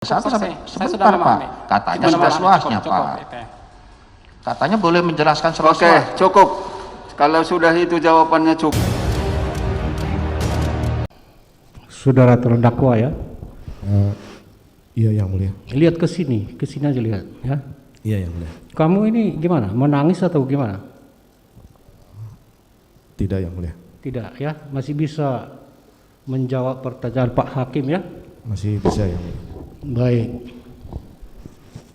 Satu sampai Saya sudah sebentar Pak, memahami. katanya Sudah sudah memahami. seluasnya Cukup, Pak. Oke. Katanya boleh menjelaskan Oke, seluas-luas. cukup. Kalau sudah itu jawabannya cukup. Saudara terdakwa ya, Iya yang mulia. lihat ke sini aja lihat ya. Iya yang mulia. Kamu ini gimana? Menangis atau gimana? Tidak yang mulia. Tidak ya, masih bisa menjawab pertanyaan Pak Hakim ya. Masih bisa yang mulia. Baik.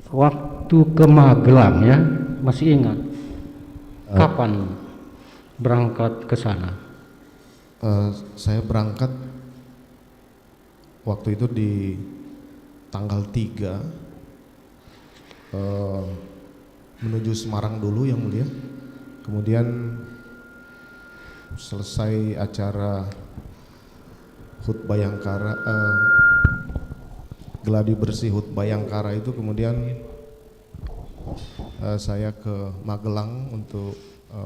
Waktu ke Magelang ya, masih ingat? Kapan berangkat ke sana? Saya berangkat waktu itu di tanggal 3 menuju Semarang dulu yang mulia. Kemudian selesai acara HUT Bayangkara, gladi bersih HUT Bayangkara itu, kemudian saya ke Magelang untuk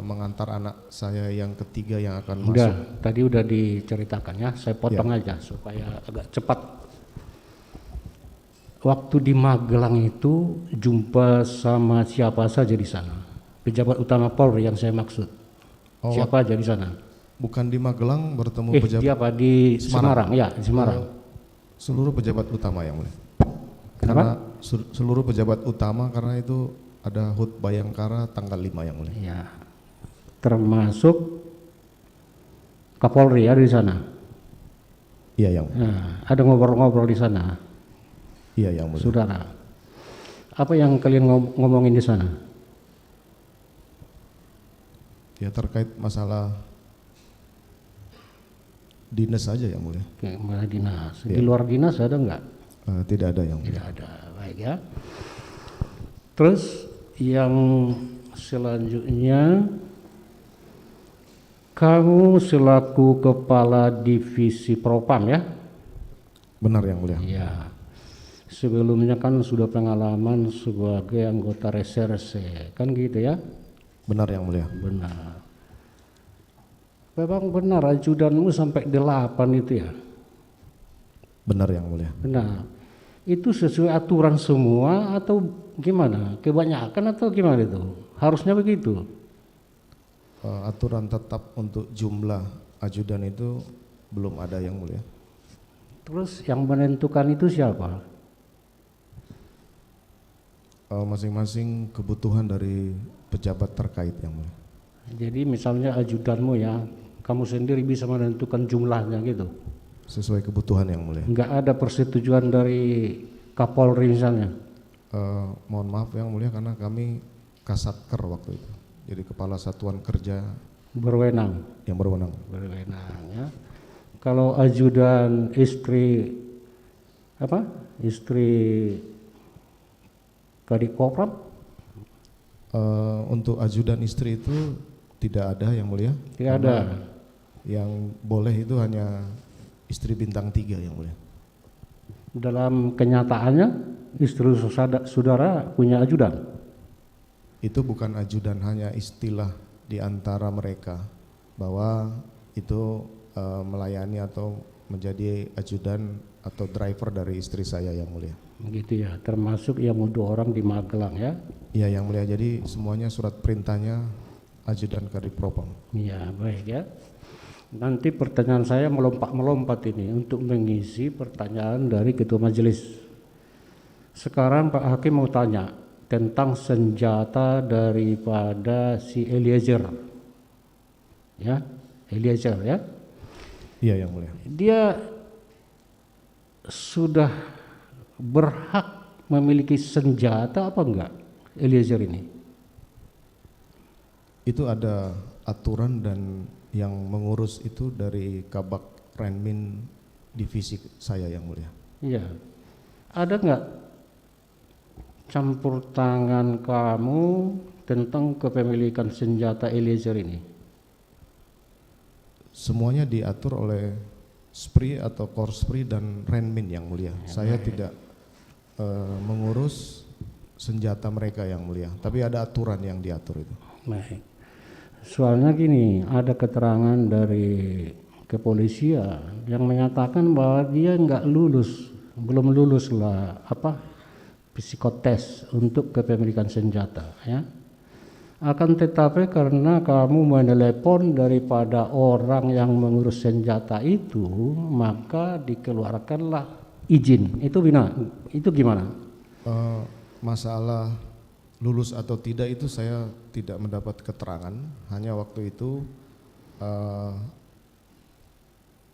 mengantar anak saya yang ketiga yang akan masuk. Udah, tadi udah diceritakan ya, saya potong aja supaya agak cepat. Waktu di Magelang itu jumpa sama siapa saja di sana? Pejabat utama Polri yang saya maksud. Oh, Siapa aja di sana? bukan di Magelang bertemu pejabat. Di apa? Di Semarang. Ya, di Semarang. Seluruh pejabat utama yang mulia. Kenapa? Karena seluruh pejabat utama, karena itu ada HUT Bayangkara tanggal 5 yang mulia. Ya. Termasuk Kapolri ada di sana. Iya yang mulia. Nah, ada ngobrol-ngobrol di sana. Iya yang mulia. Saudara, apa yang kalian ngomongin di sana? Ya terkait masalah dinas saja yang mulia. Oke, malah dinas. Di Ya. luar dinas ada enggak? Tidak ada yang mulia. Tidak ada. Baik ya. Terus yang selanjutnya, kamu selaku kepala divisi Propam ya? Benar yang mulia. Iya. Sebelumnya kan sudah pengalaman sebagai anggota reserse, kan gitu ya? Benar yang mulia. Benar. Memang benar ajudanmu sampai 8 itu ya? Benar yang mulia. Benar. Itu sesuai aturan semua atau gimana? Kebanyakan atau gimana itu? Harusnya begitu. Aturan tetap untuk jumlah ajudan itu belum ada yang mulia. Terus yang menentukan itu siapa? Masing-masing kebutuhan dari pejabat terkait yang mulia. Jadi misalnya ajudanmu ya, kamu sendiri bisa menentukan jumlahnya gitu. Sesuai kebutuhan yang mulia. Enggak ada persetujuan dari Kapolri misalnya. Mohon maaf yang mulia, karena kami Kasatker waktu itu. Jadi kepala satuan kerja Berwenang. yang berwenang. Berwenang ya. Kalau ajudan istri apa? Istri Kadipropam? Untuk ajudan istri itu tidak ada yang mulia. Tidak ada. Yang boleh itu hanya istri bintang 3 yang mulia. Dalam kenyataannya istri saudara punya ajudan. Itu bukan ajudan, hanya istilah di antara mereka bahwa itu melayani atau menjadi ajudan atau driver dari istri saya yang mulia. Begitu ya, termasuk yang 2 orang di Magelang ya. Iya yang mulia, jadi semuanya surat perintahnya ajudan Kadipropam. Iya, baik ya. Nanti pertanyaan saya melompat ini untuk mengisi pertanyaan dari Ketua Majelis. Sekarang Pak Hakim mau tanya tentang senjata daripada si Eliezer. Ya, Eliezer ya. Iya yang mulia. Dia sudah berhak memiliki senjata apa enggak, Eliezer ini? Itu ada aturan, dan yang mengurus itu dari Kabak Renmin divisi saya yang mulia. Iya. Ada enggak campur tangan kamu tentang kepemilikan senjata Eliezer ini? Semuanya diatur oleh SPRI atau Korspri dan Renmin yang mulia. Saya tidak mengurus senjata mereka yang mulia, tapi ada aturan yang diatur itu. Baik. Soalnya gini, ada keterangan dari kepolisian yang menyatakan bahwa dia nggak lulus belum lulus lah psikotes untuk kepemilikan senjata, ya. Akan tetapi karena kamu menelepon daripada orang yang mengurus senjata itu, maka dikeluarkanlah izin. Itu gimana? Masalah lulus atau tidak itu saya tidak mendapat keterangan. Hanya waktu itu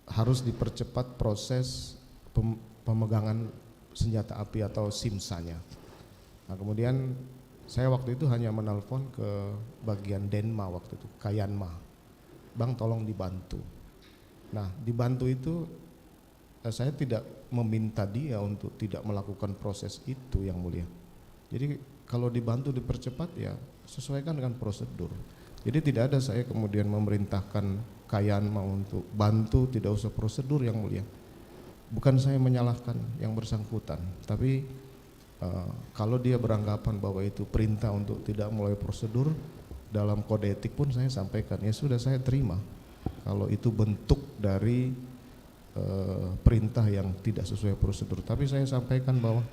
harus dipercepat proses pemegangan senjata api atau simsanya. Nah, kemudian saya waktu itu hanya menelpon ke bagian Denma waktu itu, Kayanma. Bang, tolong dibantu. Nah, dibantu itu saya tidak meminta dia untuk tidak melakukan proses itu, Yang Mulia. Jadi kalau dibantu dipercepat ya sesuaikan dengan prosedur. Jadi tidak ada saya kemudian memerintahkan Kayanma untuk bantu, tidak usah prosedur, Yang Mulia. Bukan saya menyalahkan yang bersangkutan, tapi kalau dia beranggapan bahwa itu perintah untuk tidak mulai prosedur, dalam kode etik pun saya sampaikan, ya sudah saya terima. Kalau itu bentuk dari perintah yang tidak sesuai prosedur, tapi saya sampaikan bahwa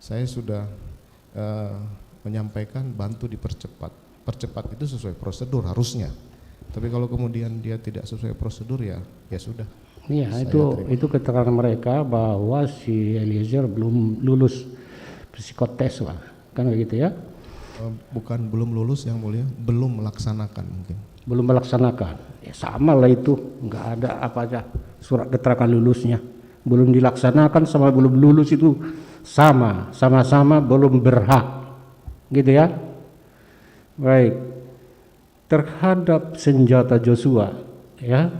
saya sudah menyampaikan bantu dipercepat. Percepat itu sesuai prosedur harusnya. Tapi kalau kemudian dia tidak sesuai prosedur ya sudah. Iya, itu keterangan mereka bahwa si Eliezer belum lulus psikotes lah, kan begitu ya? Bukan belum lulus, Yang Mulia, belum melaksanakan mungkin. Belum melaksanakan, ya sama lah itu, nggak ada apa aja surat keterangan lulusnya. Belum dilaksanakan sama belum lulus itu sama-sama belum berhak, gitu ya? Baik, terhadap senjata Joshua, ya.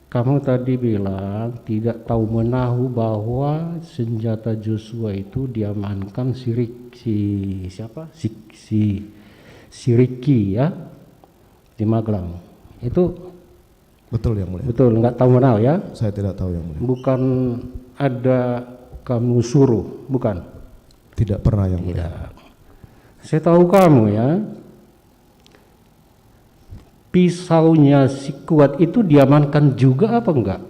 Kamu tadi bilang tidak tahu menahu bahwa senjata Joshua itu diamankan si Ricky ya di Magelang. Itu betul, Yang Mulia. Betul, nggak tahu menahu ya? Saya tidak tahu, Yang Mulia. Bukan ada kamu suruh, bukan? Tidak pernah, Yang Mulia. Tidak. Saya tahu kamu ya. Pisaunya si Kuat itu diamankan juga apa enggak?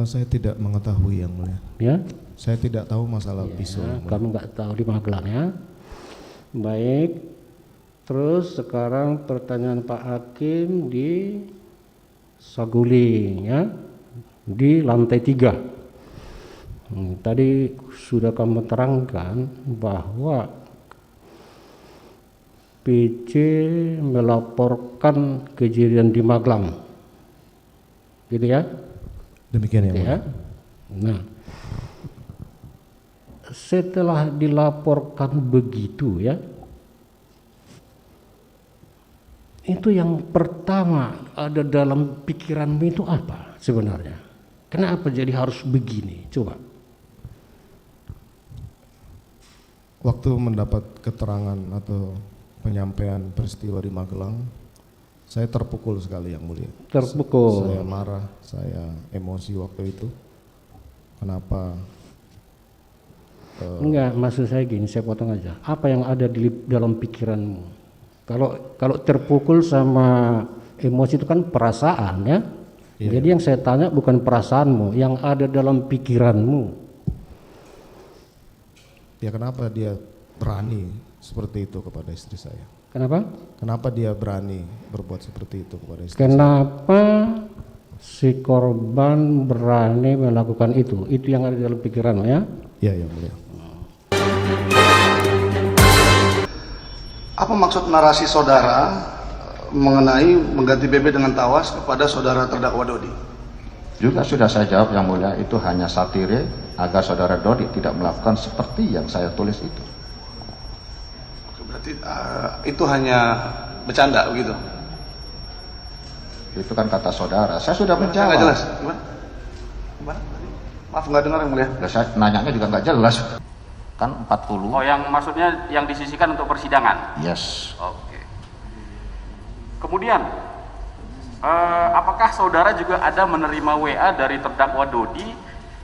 Saya tidak mengetahui, Yang Mulia. Ya? Saya tidak tahu masalah Ya, pisau. kamu enggak tahu di Magelang ya. Baik. Terus sekarang pertanyaan Pak Hakim di Saguling ya, di lantai 3. Tadi sudah kamu terangkan bahwa PC melaporkan kejadian di Magelang, gitu ya? Demikian, Yang Mulia. Ya. Nah, setelah dilaporkan begitu ya, itu yang pertama ada dalam pikiranmu itu apa sebenarnya? Kenapa jadi harus begini? Coba. Waktu mendapat keterangan atau penyampaian peristiwa di Magelang, saya terpukul sekali, Yang Mulia. Terpukul. Saya marah, saya emosi waktu itu. Kenapa? Enggak, maksud saya gini, saya potong aja. Apa yang ada di dalam pikiranmu? Kalau terpukul sama emosi itu kan perasaan ya. Iya. Jadi yang saya tanya bukan perasaanmu, yang ada dalam pikiranmu. Ya kenapa dia berani seperti itu kepada istri saya? Kenapa? Kenapa dia berani berbuat seperti itu kepada istri Kenapa si korban berani melakukan itu? Itu yang ada dalam pikiranmu ya? Ya, Yang Mulia. Apa maksud narasi saudara mengenai mengganti BB dengan tawas kepada saudara terdakwa Dodi? Juga sudah saya jawab, Yang Mulia, itu hanya satire agar saudara Dodi tidak melakukan seperti yang saya tulis itu. Berarti itu hanya bercanda begitu? Itu kan kata saudara. Saya sudah Nggak menjawab. jelas. Gimana? Maaf nggak dengar, Yang Mulia. Ya, saya nanyanya juga nggak jelas. Kan 40. Oh, yang maksudnya yang disisikan untuk persidangan? Yes. Oke. Kemudian, apakah saudara juga ada menerima WA dari terdakwa Dodi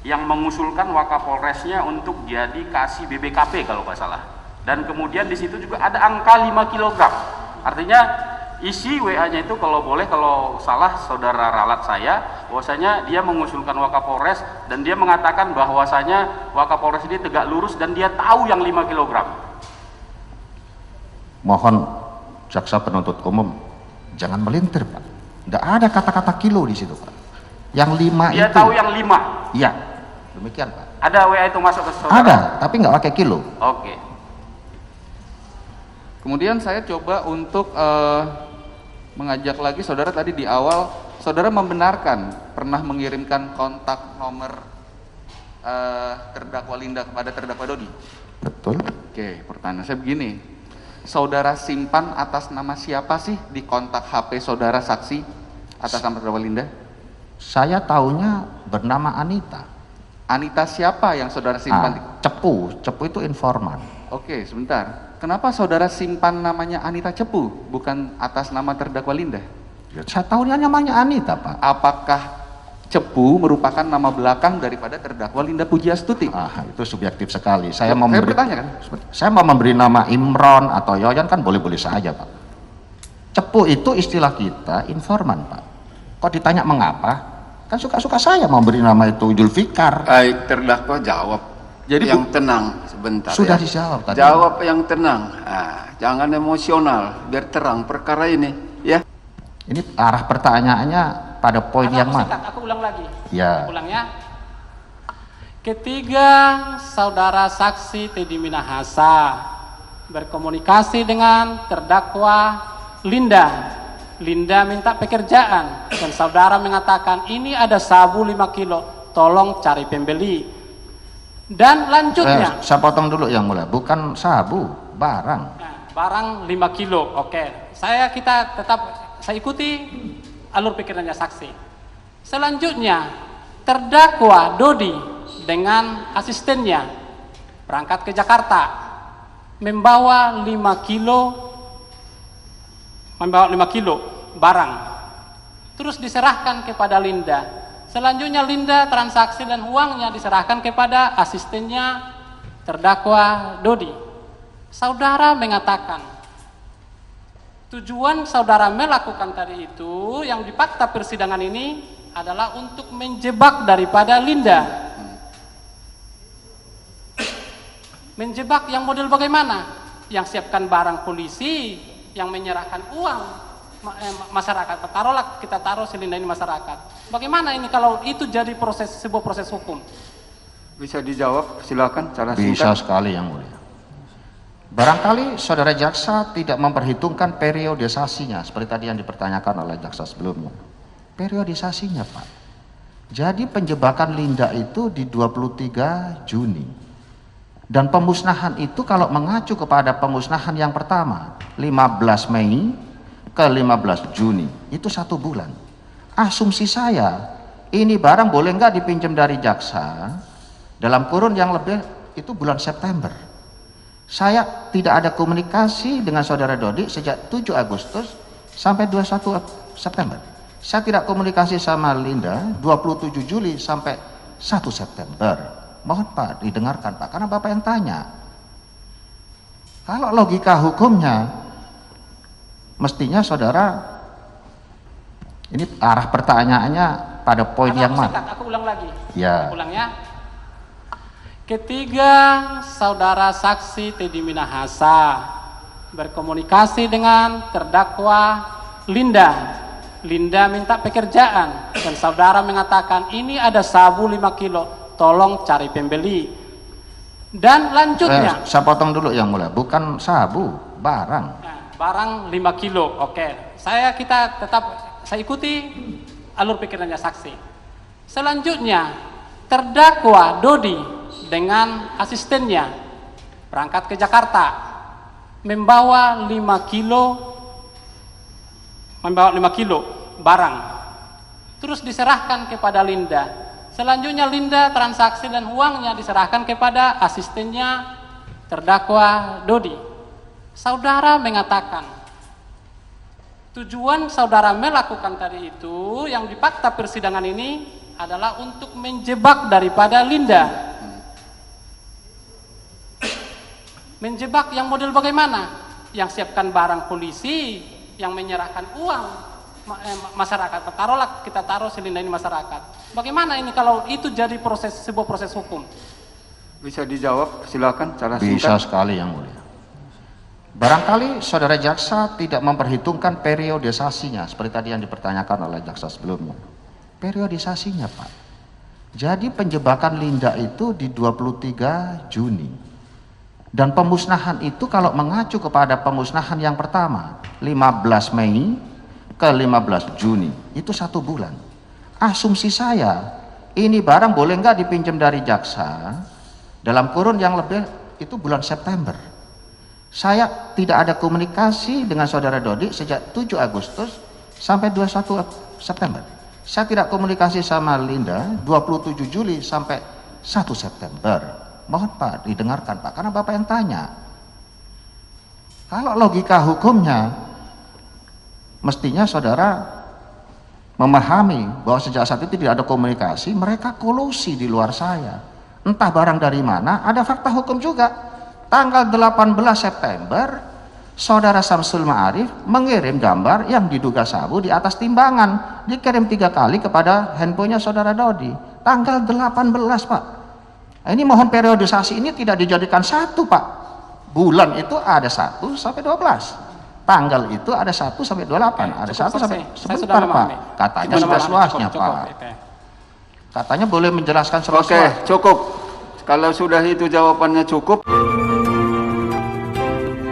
yang mengusulkan Wakapolresnya untuk jadi kasih BBKP kalau nggak salah? Dan kemudian di situ juga ada angka 5 kg. Artinya isi WA-nya itu kalau boleh, kalau salah saudara ralat saya, bahwasanya dia mengusulkan Wakapolres dan dia mengatakan bahwasanya Wakapolres ini tegak lurus dan dia tahu yang 5 kg. Mohon jaksa penuntut umum jangan melintir, Pak. Tidak ada kata-kata kilo di situ, Pak. Yang 5 Dia itu. tahu yang 5. Iya, demikian, Pak. Ada WA itu masuk ke saudara? Ada, tapi nggak pakai kilo. Oke. Kemudian saya coba untuk mengajak lagi saudara tadi di awal, saudara membenarkan pernah mengirimkan kontak nomor terdakwa Linda kepada terdakwa Dodi? Betul. Oke, pertanyaan saya begini, saudara simpan atas nama siapa sih di kontak HP saudara saksi atas nama terdakwa Linda? Saya taunya bernama Anita. Anita siapa yang saudara simpan? Cepu itu informan. Oke, sebentar. Kenapa saudara simpan namanya Anita Cepu, bukan atas nama terdakwa Linda? Ya, saya tahunya namanya Anita, Pak. Apakah Cepu merupakan nama belakang daripada terdakwa Linda Pujiastuti? Itu subjektif sekali. Saya bertanya kan? Saya mau memberi nama Imron atau Yoyan kan boleh-boleh saja, Pak. Cepu itu istilah kita informan, Pak. Kok ditanya mengapa? Kan suka-suka saya mau beri nama itu Julfikar. Baik, terdakwa jawab. Jadi yang tenang sebentar. Sudah ya. dijawab tadi. Jawab yang tenang. Jangan emosional, biar terang perkara ini, ya. Ini arah pertanyaannya pada poin yang mana? Aku ulang lagi. Ya. Aku ulang ya. Ketiga saudara saksi Teddy Minahasa berkomunikasi dengan terdakwa Linda. Linda minta pekerjaan dan saudara mengatakan ini ada sabu 5 kilo, tolong cari pembeli. Dan lanjutnya, Saya potong dulu yang mulai. Bukan sabu, barang. barang 5 kilo. Oke, saya ikuti alur pikirannya saksi. Selanjutnya, terdakwa Dodi dengan asistennya berangkat ke Jakarta membawa 5 kilo barang, terus diserahkan kepada Linda. Selanjutnya Linda transaksi dan uangnya diserahkan kepada asistennya terdakwa Dodi. Saudara mengatakan tujuan saudara melakukan tadi itu yang di fakta persidangan ini adalah untuk menjebak daripada Linda. Menjebak yang model bagaimana? Yang siapkan barang polisi, yang menyerahkan uang masyarakat. Taruhlah kita taruh si Linda ini masyarakat. Bagaimana ini kalau itu jadi sebuah proses hukum? Bisa dijawab, silakan. Cara Bisa singkat. sekali yang mulia. Barangkali saudara jaksa tidak memperhitungkan periodisasinya seperti tadi yang dipertanyakan oleh jaksa sebelumnya. Periodisasinya, Pak. Jadi penjebakan Linda itu di 23 Juni. Dan pemusnahan itu kalau mengacu kepada pemusnahan yang pertama 15 Mei ke 15 Juni itu 1 bulan. Asumsi saya ini barang boleh nggak dipinjam dari jaksa dalam kurun yang lebih itu bulan September. Saya tidak ada komunikasi dengan saudara Dodi sejak 7 Agustus sampai 21 September. Saya tidak komunikasi sama Linda 27 Juli sampai 1 September. Mohon Pak didengarkan Pak, karena Bapak yang tanya. Kalau logika hukumnya mestinya saudara ini arah pertanyaannya pada poin yang mana? Aku ulang lagi. Ya. Aku ulang ya. Ketiga saudara saksi Teddy Minahasa berkomunikasi dengan terdakwa Linda. Linda minta pekerjaan dan saudara mengatakan ini ada sabu 5 kilo, tolong cari pembeli. Dan lanjutnya, Saya potong dulu yang mulai. Bukan sabu, barang. barang 5 kilo. Oke, saya ikuti alur pikirannya saksi. Selanjutnya, terdakwa Dodi dengan asistennya berangkat ke Jakarta membawa 5 kilo barang, terus diserahkan kepada Linda. Selanjutnya Linda transaksi dan uangnya diserahkan kepada asistennya terdakwa Dodi. Saudara mengatakan tujuan saudara melakukan tadi itu yang di fakta persidangan ini adalah untuk menjebak daripada Linda. Menjebak yang model bagaimana? Yang siapkan barang polisi, yang menyerahkan uang masyarakat. Taruhlah kita taruh si Linda ini masyarakat. Bagaimana ini kalau itu jadi sebuah proses hukum? Bisa dijawab, silakan cara Bisa singkat. sekali yang mulia. Barangkali saudara jaksa tidak memperhitungkan periodisasinya seperti tadi yang dipertanyakan oleh jaksa sebelumnya. Periodisasinya, Pak. Jadi penjebakan Linda itu di 23 Juni. Dan pemusnahan itu kalau mengacu kepada pemusnahan yang pertama, 15 Mei ke 15 Juni, itu 1 bulan. Asumsi saya, ini barang boleh nggak dipinjam dari jaksa dalam kurun yang lebih itu bulan September. Saya tidak ada komunikasi dengan saudara Dodi sejak 7 Agustus sampai 21 September. Saya tidak komunikasi sama Linda 27 Juli sampai 1 September. Mohon Pak didengarkan Pak, karena Bapak yang tanya. Kalau logika hukumnya, mestinya saudara memahami bahwa sejak saat itu tidak ada komunikasi, mereka kolusi di luar saya. Entah barang dari mana, ada fakta hukum juga. Tanggal 18 September, saudara Samsul Ma'arif mengirim gambar yang diduga sabu di atas timbangan. Dikirim 3 kali kepada handphonenya saudara Dodi. Tanggal 18 Pak. Ini mohon periodisasi ini tidak dijadikan 1 Pak. Bulan itu ada 1 sampai 12. Tanggal itu ada 1 sampai 28. Ada 1 sampai sebentar Pak. Katanya seluas-luasnya Pak. Katanya boleh menjelaskan seluas-luasnya. Oke, cukup. Kalau sudah itu jawabannya cukup.